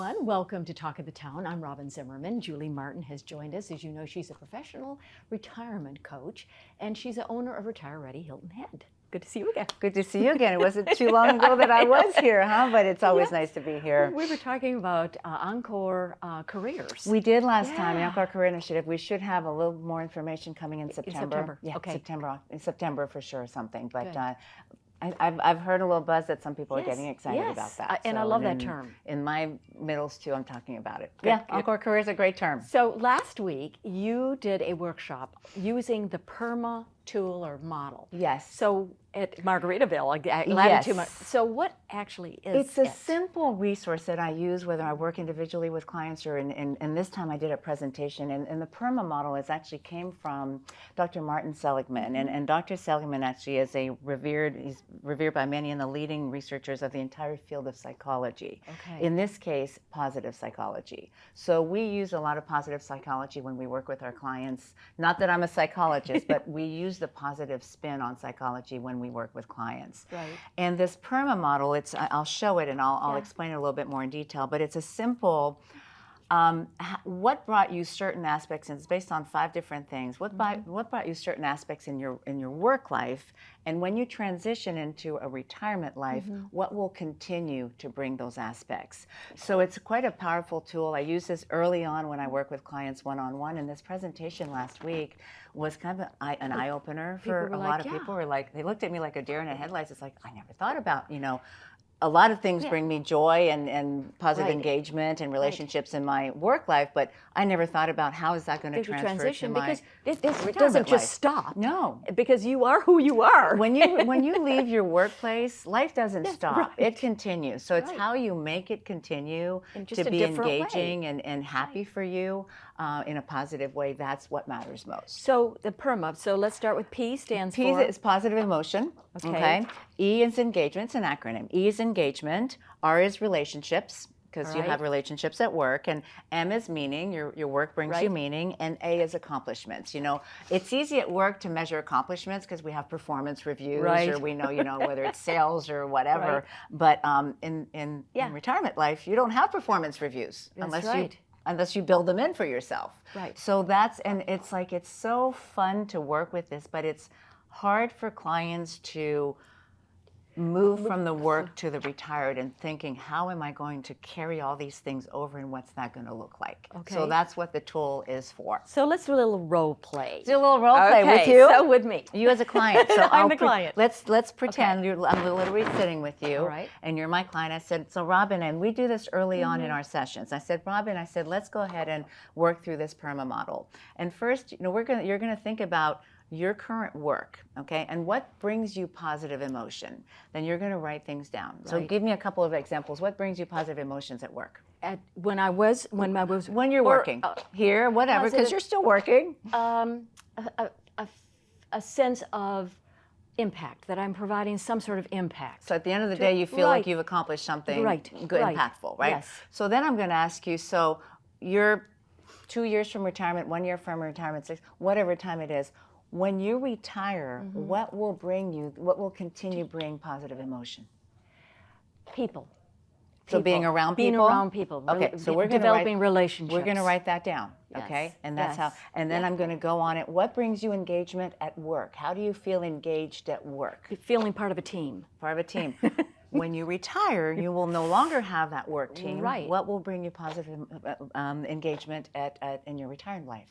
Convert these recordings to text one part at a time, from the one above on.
everyone. Welcome to Talk of the Town. I'm Robyn Zimmerman. Julie Martin has joined us. As you know, she's a professional retirement coach, and she's the owner of Retire Ready Hilton Head. Good to see you again. Good to see you again. It wasn't too long ago that I was here, huh? But it's always nice to be here. We were talking about Encore Careers. We did last time, the Encore Career Initiative. We should have a little more information coming in September. Yeah, okay. In September for sure, something. But I've heard a little buzz that some people are getting excited about that. And I love that term. In my middles too, I'm talking about it. Good, yeah, good. Encore Career is a great term. So last week you did a workshop using the PERMA tool or model. Yes. So at Margaritaville, So what actually is It's a simple resource that I use whether I work individually with clients or and this time I did a presentation. And the PERMA model actually came from Dr. Martin Seligman. And Dr. Seligman actually is he's revered by many and the leading researchers of the entire field of psychology. Okay. In this case, positive psychology. So we use a lot of positive psychology when we work with our clients. Not that I'm a psychologist, but we use the positive spin on psychology when we work with clients. Right. And this PERMA model, I'll show it and I'll explain it a little bit more in detail, but it's a simple, what brought you certain aspects, and it's based on 5 different things. What brought you certain aspects in your work life, and when you transition into a retirement life, what will continue to bring those aspects? So it's quite a powerful tool. I use this early on when I work with clients one-on-one, and this presentation last week was kind of an eye-opener for a lot of people. They looked at me like a deer in the headlights. It's like, I never thought about, a lot of things bring me joy and positive engagement and relationships in my work life, but I never thought about how is that going to transfer to my because it doesn't just stop. No, because you are who you are. When you leave your workplace, life doesn't stop. It continues. So it's how you make it continue to be engaging and happy for you in a positive way. That's what matters most. So the PERMA. So let's start with P stands for? P is positive emotion. Okay. E is engagement. It's an acronym. E is engagement. R is relationships, because you have relationships at work, and M is meaning. Your work brings you meaning, and A is accomplishments. It's easy at work to measure accomplishments because we have performance reviews, or we know, whether it's sales or whatever. But in retirement life, you don't have performance reviews unless you build them in for yourself. Right. So it's so fun to work with this, but it's hard for clients to move from the work to the retired and thinking, how am I going to carry all these things over and what's that going to look like? Okay. So that's what the tool is for. So let's do a little role play. Do a little role play with you? So with me. You as a client. So I'm the client. Let's pretend I'm literally sitting with you, and you're my client. I said, so Robyn, and we do this early on in our sessions. I said, Robyn, let's go ahead and work through this PERMA model. And first, you're going to think about your current work, okay, and what brings you positive emotion. Then you're going to write things down. So give me a couple of examples. What brings you positive emotions at work? When you're working here, whatever, because you're still working. A sense of impact, that I'm providing some sort of impact. So at the end of the day, you feel like you've accomplished something good, impactful, right? Yes. So then I'm going to ask you, so you're 2 years from retirement, 1 year from retirement, 6, whatever time it is. When you retire, what will continue bring positive emotion? People. So being around people? Being around people. Okay, so we're developing relationships. We're going to write that down, okay? And that's how, and then I'm going to go on it. What brings you engagement at work? How do you feel engaged at work? Feeling part of a team. Part of a team. When you retire, you will no longer have that work team. Right. What will bring you positive engagement in your retired life?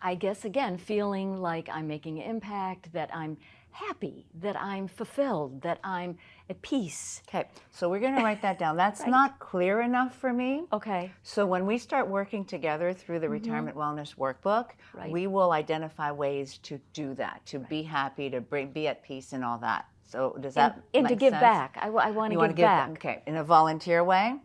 I guess, again, feeling like I'm making an impact, that I'm happy, that I'm fulfilled, that I'm at peace. Okay, so we're going to write that down. That's not clear enough for me. Okay. So when we start working together through the Retirement Wellness Workbook, we will identify ways to do that, to be happy, to be at peace and all that. So does that make sense? And to give back. I want to give back. Okay, in a volunteer way?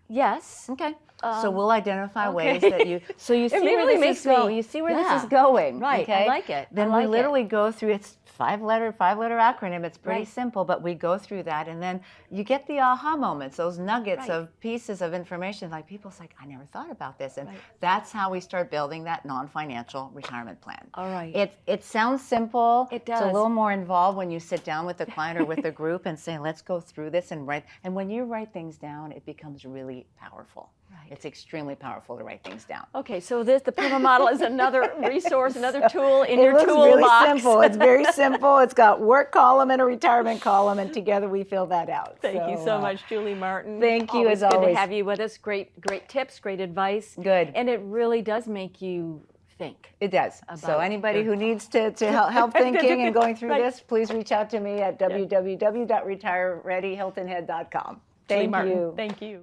Yes. Okay. So we'll identify ways okay. that you. So you see where really this makes is going. me- You see where yeah. this is going. Right, I Okay? like it. I Then like we it. literally go through. It's five-letter acronym. It's pretty Right. simple, but we go through that, and then you get the aha moments, those nuggets Right. of pieces of information. Like people's like, I never thought about this, and Right. that's how we start building that non-financial retirement plan. All right. It sounds simple. It It's a does. little more involved when you sit down with the client or with the group and say, let's go through this and write. And when you write things down, it becomes really powerful. Right. It's extremely powerful to write things down. Okay, so the PERMA model is another resource, another tool in your It looks toolbox. really simple. It's very simple. It's got work column and a retirement column, and together we fill that out. Thank you so much, Julie Martin. Thank you, Always as good always. to have you with us. Great tips, great advice. Good. And it really does make you think. It does. So About anybody your- who needs to help thinking and going through Right. this, please reach out to me at www.retirereadyhiltonhead.com. Julie Thank Martin, you. Thank you.